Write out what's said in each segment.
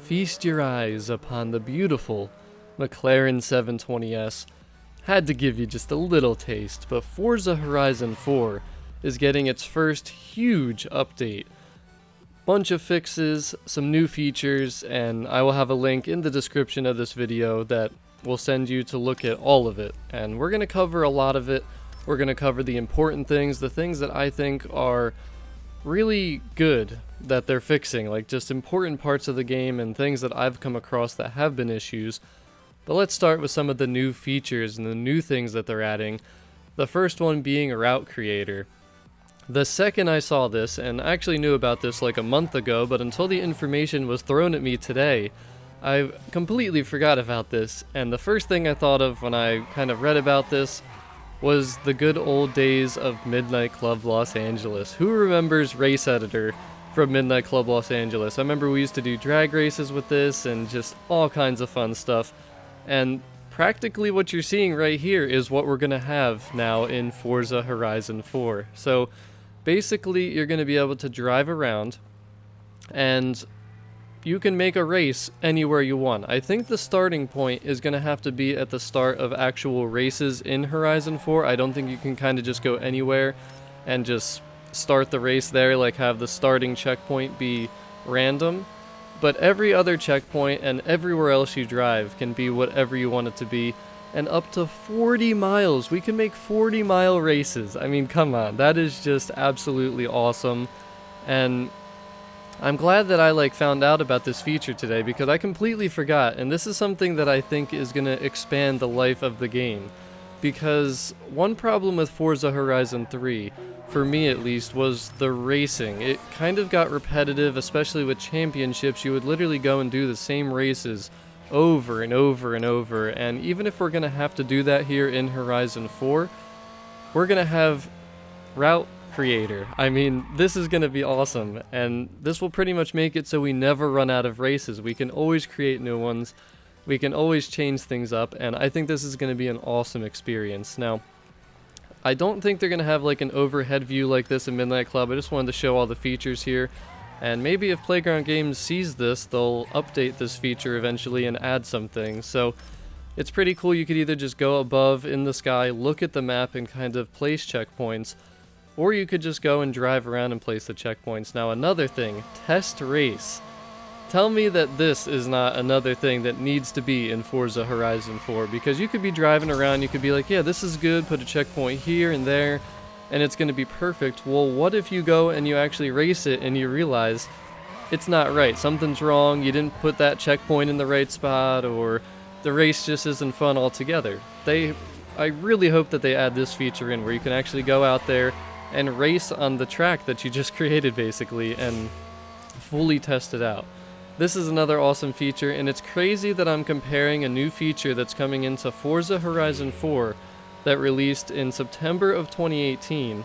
feast your eyes upon the beautiful McLaren 720S. Had to give you just a little taste, but Forza Horizon 4 is getting its first huge update. Bunch of fixes, some new features, and I will have a link in the description of this video that will send you to look at all of it. And we're going to cover a lot of it. We're going to cover the important things, the things that I think are really good that they're fixing, like just important parts of the game and things that I've come across that have been issues. But let's start with some of the new features and the new things that they're adding. The first one being a route creator. The second I saw this, and I actually knew about this like a month ago, but until the information was thrown at me today, I completely forgot about this. And the first thing I thought of when I kind of read about this was the good old days of Midnight Club Los Angeles. Who remembers Race Editor from Midnight Club Los Angeles? I remember we used to do drag races with this and just all kinds of fun stuff. And practically what you're seeing right here is what we're going to have now in Forza Horizon 4. So basically you're going to be able to drive around and you can make a race anywhere you want. I think the starting point is going to have to be at the start of actual races in Horizon 4. I don't think you can kind of just go anywhere and just start the race there, like have the starting checkpoint be random. But every other checkpoint and everywhere else you drive can be whatever you want it to be. And up to 40 miles. We can make 40-mile races. I mean, come on. That is just absolutely awesome. And I'm glad that I found out about this feature today because I completely forgot, and this is something that I think is going to expand the life of the game. Because one problem with Forza Horizon 3, for me at least, was the racing. It kind of got repetitive, especially with championships. You would literally go and do the same races over and over and over, and even if we're going to have to do that here in Horizon 4, we're going to have route creator. I mean, this is going to be awesome, and this will pretty much make it so we never run out of races. We can always create new ones, we can always change things up, and I think this is going to be an awesome experience. Now, I don't think they're going to have an overhead view like this in Midnight Club. I just wanted to show all the features here, and maybe if Playground Games sees this, they'll update this feature eventually and add some things. So it's pretty cool. You could either just go above in the sky, look at the map, and kind of place checkpoints, or you could just go and drive around and place the checkpoints. Now another thing, test race. Tell me that this is not another thing that needs to be in Forza Horizon 4, because you could be driving around, you could be like, yeah, this is good, put a checkpoint here and there, and it's going to be perfect. Well, what if you go and you actually race it and you realize it's not right, something's wrong, you didn't put that checkpoint in the right spot, or the race just isn't fun altogether? I really hope that they add this feature in where you can actually go out there and race on the track that you just created basically and fully test it out. This is another awesome feature, and it's crazy that I'm comparing a new feature that's coming into Forza Horizon 4 that released in September of 2018,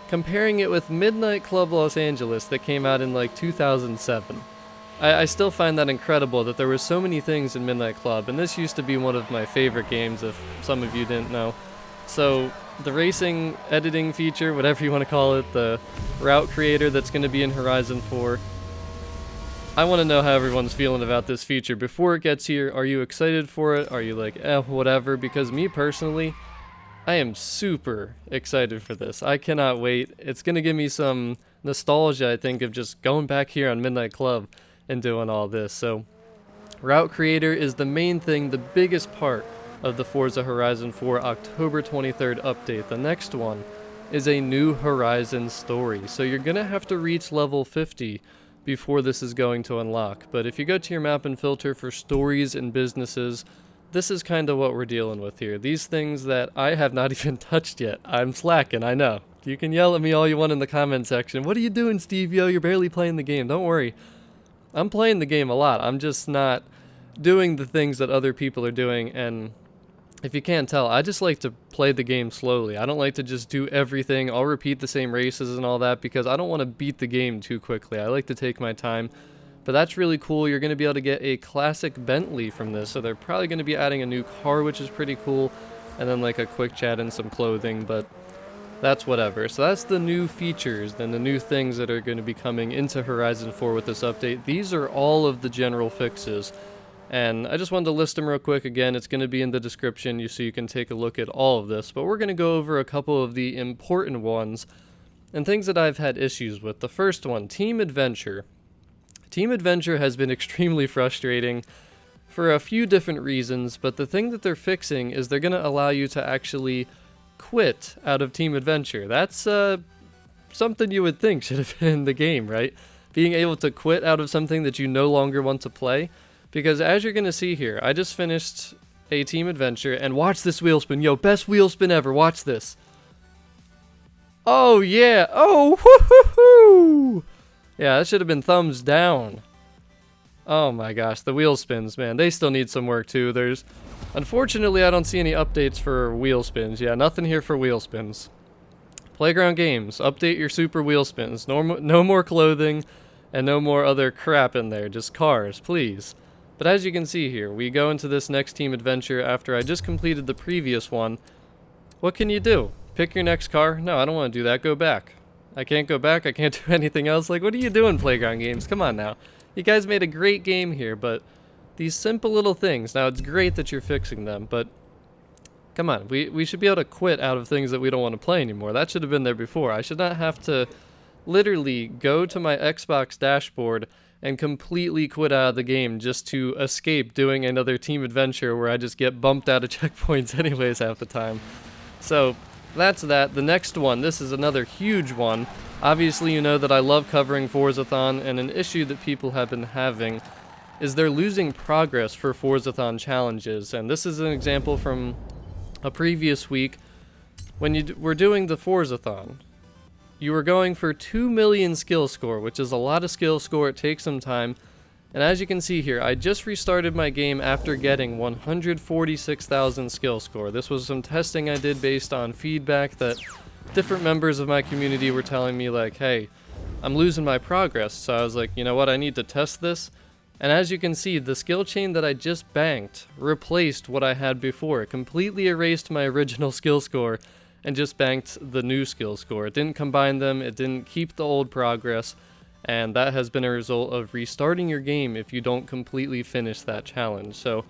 comparing it with Midnight Club Los Angeles that came out in 2007. I still find that incredible that there were so many things in Midnight Club, and this used to be one of my favorite games if some of you didn't know. So the racing editing feature, whatever you want to call it, the route creator that's going to be in Horizon 4, I want to know how everyone's feeling about this feature before it gets here. Are you excited for it? Are you like, whatever? Because me personally, I am super excited for this. I cannot wait. It's going to give me some nostalgia, I think, of just going back here on Midnight Club and doing all this. So route creator is the main thing, the biggest part of the Forza Horizon 4 October 23rd update. The next one is a new Horizon story. So you're going to have to reach level 50 before this is going to unlock. But if you go to your map and filter for stories and businesses, this is kind of what we're dealing with here. These things that I have not even touched yet. I'm slacking, I know. You can yell at me all you want in the comment section. What are you doing, Steve? Yo, you're barely playing the game. Don't worry. I'm playing the game a lot. I'm just not doing the things that other people are doing, and if you can't tell, I just like to play the game slowly. I don't like to just do everything. I'll repeat the same races and all that because I don't want to beat the game too quickly. I like to take my time. But that's really cool. You're going to be able to get a classic Bentley from this. So they're probably going to be adding a new car, which is pretty cool. And then a quick chat and some clothing. But that's whatever. So that's the new features and the new things that are going to be coming into Horizon 4 with this update. These are all of the general fixes. And I just wanted to list them real quick. Again, it's going to be in the description so you can take a look at all of this. But we're going to go over a couple of the important ones and things that I've had issues with. The first one, Team Adventure. Team Adventure has been extremely frustrating for a few different reasons, but the thing that they're fixing is they're going to allow you to actually quit out of Team Adventure. That's something you would think should have been in the game, right? Being able to quit out of something that you no longer want to play. Because as you're going to see here, I just finished a Team Adventure, and watch this wheel spin. Yo, best wheel spin ever. Watch this. Oh, yeah. Oh, whoo-hoo-hoo. Yeah, that should have been thumbs down. Oh my gosh, the wheel spins, man. They still need some work too. Unfortunately, I don't see any updates for wheel spins. Yeah, nothing here for wheel spins. Playground Games, update your super wheel spins. No more clothing and no more other crap in there. Just cars, please. But as you can see here, we go into this next Team Adventure after I just completed the previous one. What can you do? Pick your next car? No, I don't want to do that. Go back. I can't go back. I can't do anything else. Like, what are you doing, Playground Games? Come on now. You guys made a great game here, but these simple little things. Now, it's great that you're fixing them, but come on. We should be able to quit out of things that we don't want to play anymore. That should have been there before. I should not have to literally go to my Xbox dashboard and completely quit out of the game just to escape doing another Team Adventure where I just get bumped out of checkpoints anyways half the time. So that's that. The next one, this is another huge one. Obviously, you know that I love covering Forzathon, and an issue that people have been having is they're losing progress for Forzathon challenges. And this is an example from a previous week when you were doing the Forzathon. You were going for 2 million skill score, which is a lot of skill score. It takes some time. And as you can see here, I just restarted my game after getting 146,000 skill score. This was some testing I did based on feedback that different members of my community were telling me, like, hey, I'm losing my progress. So I was like, you know what, I need to test this. And as you can see, the skill chain that I just banked replaced what I had before. It completely erased my original skill score and just banked the new skill score. It didn't combine them, it didn't keep the old progress, and that has been a result of restarting your game if you don't completely finish that challenge. So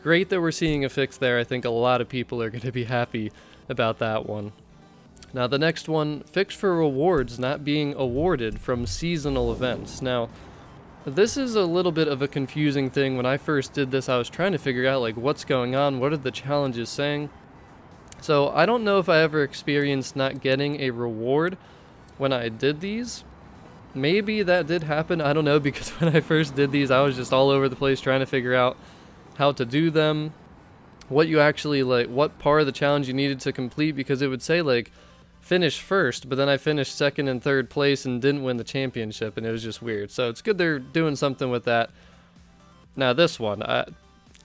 great that we're seeing a fix there. I think a lot of people are going to be happy about that one. Now the next one, fix for rewards not being awarded from seasonal events. Now this is a little bit of a confusing thing. When I first did this, I was trying to figure out like what's going on, what are the challenges saying. So I don't know if I ever experienced not getting a reward when I did these. Maybe that did happen, I don't know, because when I first did these, I was just all over the place trying to figure out how to do them, what you actually, like, what part of the challenge you needed to complete, because it would say, like, finish first, but then I finished second and third place and didn't win the championship, and it was just weird. So it's good they're doing something with that. Now this one, I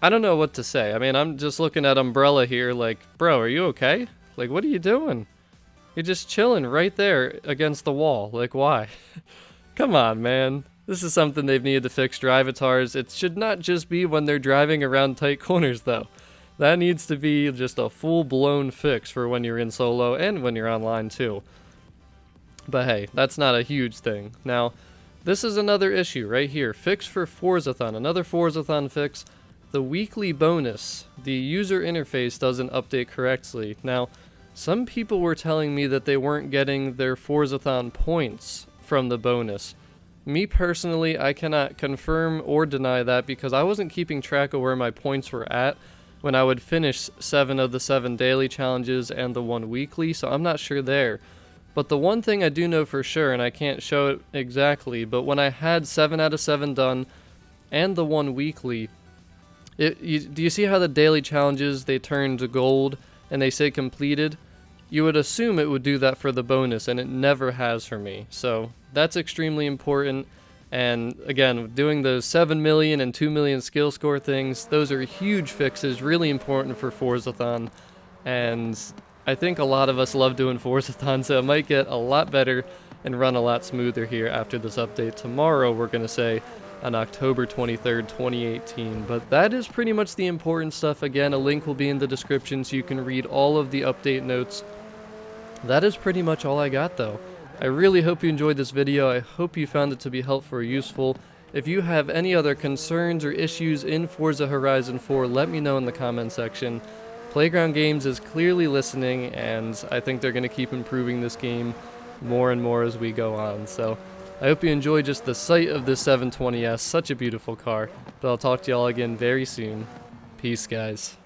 don't know what to say. I mean, I'm just looking at Umbrella here like, bro, are you okay? Like, what are you doing? You're just chilling right there against the wall. Like, why? Come on, man. This is something they've needed to fix. Drivatars. It should not just be when they're driving around tight corners, though. That needs to be just a full-blown fix for when you're in solo and when you're online, too. But hey, that's not a huge thing. Now, this is another issue right here. Fix for Forzathon. Another Forzathon fix. The weekly bonus. The user interface doesn't update correctly. Now, some people were telling me that they weren't getting their Forzathon points from the bonus. Me personally, I cannot confirm or deny that because I wasn't keeping track of where my points were at when I would finish 7 of the 7 daily challenges and the 1 weekly, so I'm not sure there. But the one thing I do know for sure, and I can't show it exactly, but when I had 7 out of 7 done and the 1 weekly, do you see how the daily challenges, they turn to gold and they say completed? You would assume it would do that for the bonus, and it never has for me. So that's extremely important. And again, doing those 7 million and 2 million skill score things, those are huge fixes, really important for Forzathon. And I think a lot of us love doing Forzathon, so it might get a lot better and run a lot smoother here after this update. Tomorrow, we're going to say on October 23rd, 2018. But that is pretty much the important stuff. Again, a link will be in the description so you can read all of the update notes That is pretty much all I got though. I really hope you enjoyed this video. I hope you found it to be helpful or useful. If you have any other concerns or issues in Forza Horizon 4, let me know in the comment section. Playground Games is clearly listening, and I think they're going to keep improving this game more and more as we go on. So I hope you enjoy just the sight of this 720S, such a beautiful car. But I'll talk to y'all again very soon. Peace, guys.